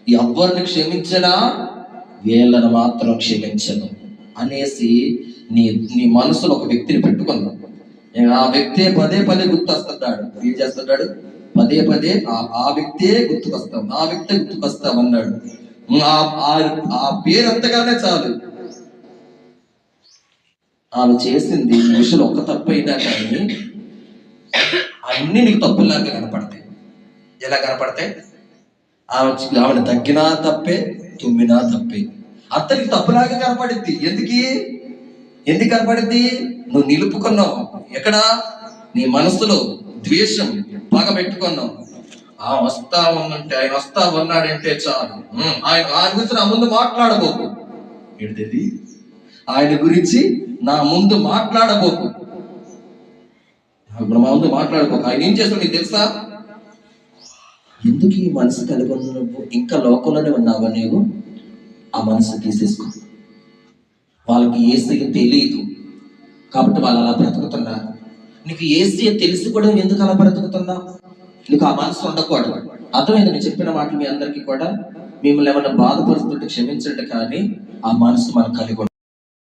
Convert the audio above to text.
ఎవరిని క్షమించనా వీళ్ళను మాత్రం క్షమించను అనేసి నీ నీ మనసులో ఒక వ్యక్తిని పెట్టుకుందాం. ఆ వ్యక్తే పదే పదే గుర్తొస్తున్నాడు. ఏం చేస్తున్నాడు? పదే పదే ఆ వ్యక్తే గుర్తుకొస్తాం, ఆ వ్యక్తే గుర్తుకొస్తాం అన్నాడు. ఆ పేరు అంతగానే చాలు. ఆమె చేసింది ఈ విషయంలో ఒక్క తప్పు అయినా కానీ అన్ని నీకు తప్పులాగా కనపడతాయి. ఎలా కనపడతాయి? ఆమెను తగ్గినా తప్పే, తుమ్మినా తప్పే. అతనికి తప్పులాగా కనపడింది. ఎందుకు కనపడింది? నువ్వు నిలుపుకున్నావు. ఎక్కడ? నీ మనసులో ద్వేషం బాగా పెట్టుకున్నావు. వస్తా ఉన్నంటే ఆయన వస్తా ఉన్నాడంటే చాలు, ఆయన గురించి నా ముందు మాట్లాడబోకు. ఏంటిది? ఆయన గురించి నా ముందు మాట్లాడబోకు. మా ముందు మాట్లాడుకోకు. ఆయన ఏం చేస్తావు నీకు తెలుసా? ఎందుకు ఈ మనసు కలిగి నువ్వు ఇంకా లోకంలోనే ఉన్నావా? నీవు ఆ మనసు తీసేసుకో. వాళ్ళకి యేసయ్య తెలియదు కాబట్టి వాళ్ళు అలా బ్రతుకుతున్నారు. నీకు యేసయ్య తెలిసి కూడా ఎందుకు అలా బ్రతుకుతున్నా? నీకు ఆ మనసు ఉండకూడదు. అర్థమైంది నేను చెప్పిన మాటలు మీ అందరికీ కూడా? మిమ్మల్ని ఏమన్నా బాధపరుస్తుంటే క్షమించండి, కానీ ఆ మనసు మనకు కలిగి